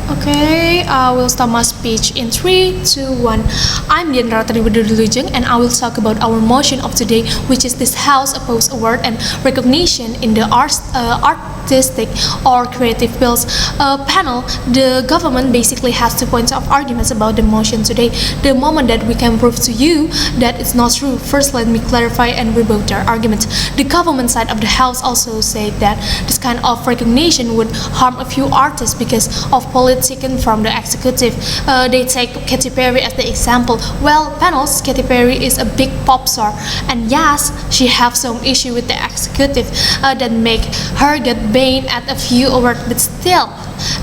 Okay, I will start my speech in 3, 2, 1. I'm Dyan Ratri with Wiludjeng, and I will talk about our motion of today, which is this House Oppose Award and Recognition in the artistic or creative fields panel. The government basically has 2 points of arguments about the motion today. The moment that we can prove to you that it's not true, first let me clarify and rebut their argument. The government side of the House also said that this kind of recognition would harm a few artists because of politics from the executive. They take Katy Perry as the example. Well, panels, Katy Perry is a big pop star, and yes, she have some issue with the executive that make her get banned at a few awards, but still,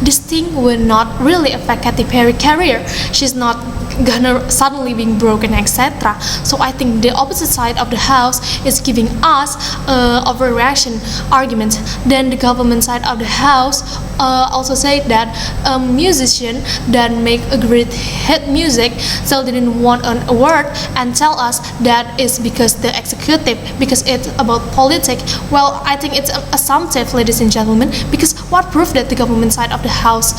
this thing will not really affect Katy Perry's career. She's not gonna suddenly being broken, etc. So I think the opposite side of the house is giving us overreaction argument. Then the government side of the house also said that a musician that make a great hit music still didn't want an award and tell us that it's because the executive, because it's about politics. Well, I think it's assumptive, ladies and gentlemen, because what proof that the government side of the house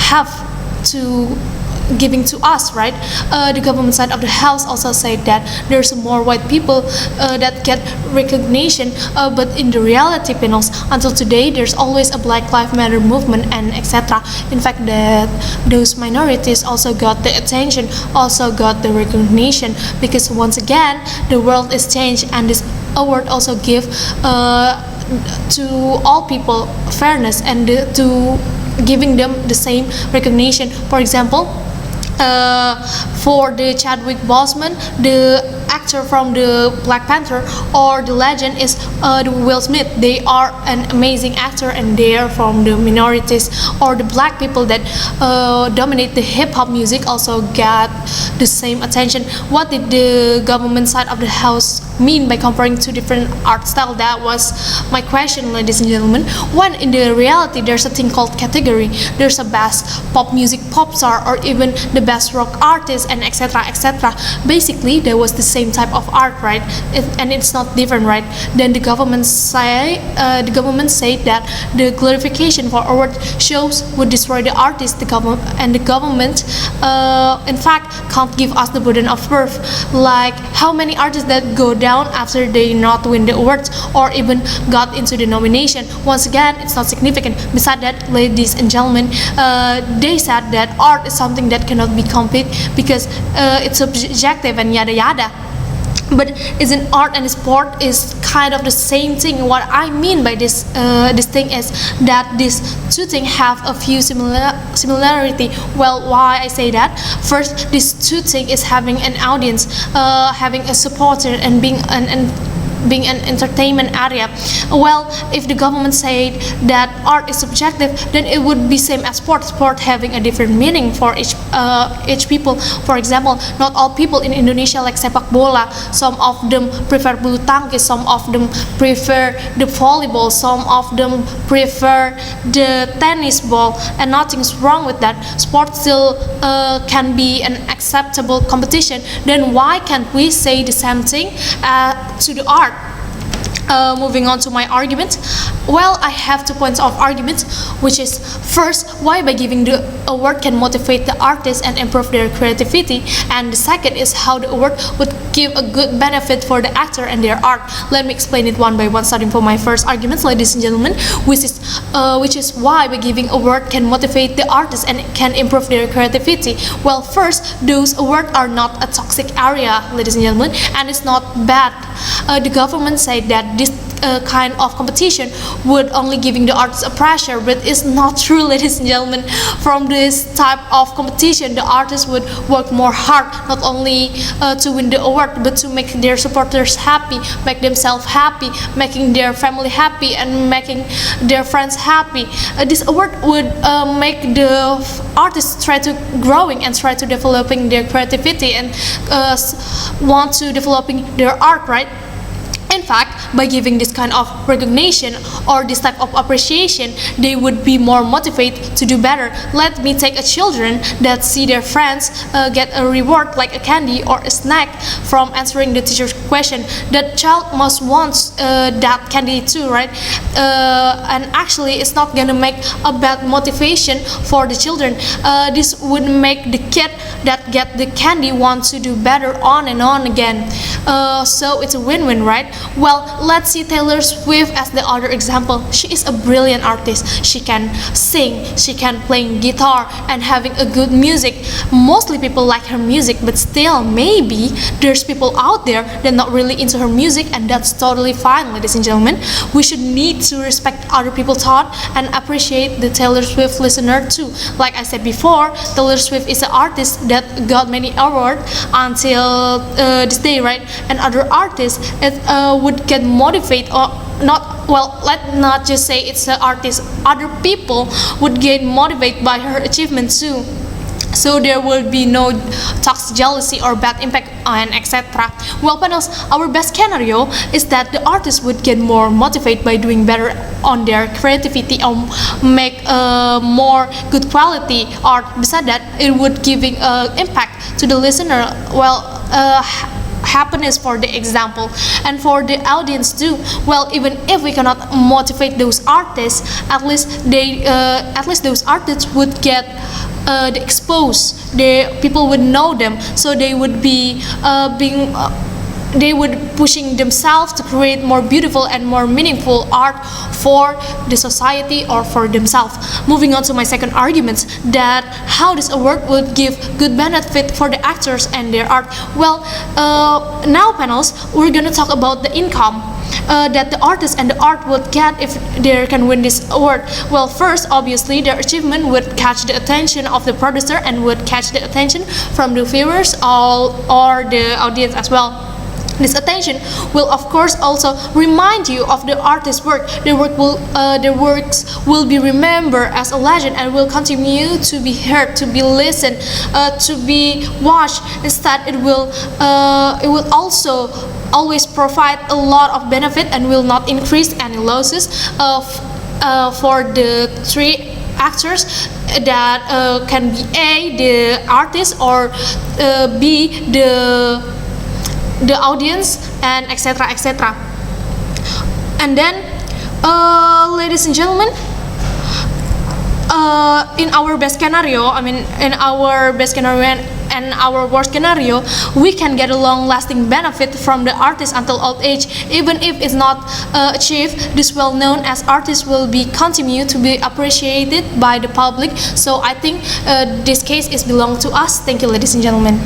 have to giving to us, right? The government side of the house also said that there's more white people that get recognition, but in the reality panels, until today, there's always a Black Lives Matter movement and etc. In fact, that those minorities also got the attention, also got the recognition, because once again, the world is changed, and this award also give to all people fairness and to giving them the same recognition. For example, for the Chadwick Boseman, the actor from the Black Panther, or the legend is the Will Smith. They are an amazing actor, and they are from the minorities, or the black people that dominate the hip hop music also got the same attention. What did the government side of the house mean by comparing two different art style? That was my question, ladies and gentlemen. When in the reality there's a thing called category. There's a best pop music pop star, or even the best rock artist, and etc. etc. Basically, there was the same type of art, right? And it's not different, right? Then the government said that the glorification for award shows would destroy the artist. The government, in fact, can't give us the burden of proof. Like how many artists that go down after they not win the awards or even got into the nomination. Once again, it's not significant. Besides that, ladies and gentlemen, they said that art is something that cannot be complete because it's subjective and yada yada. But isn't art and sport is kind of the same thing? What I mean by this thing is that these two things have a few similarity. Well, why I say that? First, these two things is having an audience, having a supporter, and being an entertainment area. Well, if the government said that art is subjective, then it would be same as sport having a different meaning for each people. For example, not all people in Indonesia like sepak bola. Some of them prefer bulu tangkis, some of them prefer the volleyball, some of them prefer the tennis ball, and nothing's wrong with that. Sport still can be an acceptable competition. Then why can't we say the same thing to the art? Moving on to my argument. Well, I have 2 points of argument, which is first, why by giving the award can motivate the artists and improve their creativity, and the second is how the award would give a good benefit for the actor and their art. Let me explain it one by one, starting from my first argument, ladies and gentlemen, which is why by giving award can motivate the artists and can improve their creativity. Well, first, those awards are not a toxic area, ladies and gentlemen, and it's not bad. The government said that this kind of competition would only giving the artists a pressure, but it's not true, ladies and gentlemen. From this type of competition, the artists would work more hard, not only to win the award, but to make their supporters happy, make themselves happy, making their family happy, and making their friends happy. This award would make the artists try to growing and try to developing their creativity and want to developing their art, right? And fact, by giving this kind of recognition or this type of appreciation, they would be more motivated to do better. Let me take a children that see their friends get a reward like a candy or a snack from answering the teacher's question. That child must want that candy too, right? And actually, it's not gonna make a bad motivation for the children. This would make the kid that get the candy want to do better on and on again. So it's a win-win, right? Well, let's see Taylor Swift as the other example. She is a brilliant artist. She can sing, she can play guitar and having a good music. Mostly people like her music, but still maybe there's people out there that not really into her music, and that's totally fine, ladies and gentlemen. We should need to respect other people's thought and appreciate the Taylor Swift listener too. Like I said before, Taylor Swift is an artist that got many awards until this day, right? And other artists would get motivated or not. Well, let's not just say it's an artist. Other people would get motivated by her achievements too. So there will be no toxic jealousy or bad impact and etc. Well, panels, our best scenario is that the artist would get more motivated by doing better on their creativity or make more good quality art. Besides that, it would giving impact to the listener. Well, happiness for the example and for the audience too. Well, even if we cannot motivate those artists, at least those artists would get the exposed. The people would know them, so they would be they would pushing themselves to create more beautiful and more meaningful art for the society or for themselves. Moving on to my second argument, that how this award would give good benefit for the actors and their art. Well, now panels, we're gonna talk about the income that the artist and the art would get if they can win this award. Well, first, obviously, their achievement would catch the attention of the producer and would catch the attention from the viewers or the audience as well. This attention will, of course, also remind you of the artist's work. Their works will be remembered as a legend and will continue to be heard, to be listened, to be watched. Instead, it will also always provide a lot of benefit and will not increase any losses for the three actors that can be A, the artist, or B, the audience, and etc. etc. And then, ladies and gentlemen, in our best scenario, in our best scenario and our worst scenario, we can get a long-lasting benefit from the artist until old age. Even if it's not achieved, this well-known as artist will be continue to be appreciated by the public. So I think this case is belong to us. Thank you, ladies and gentlemen.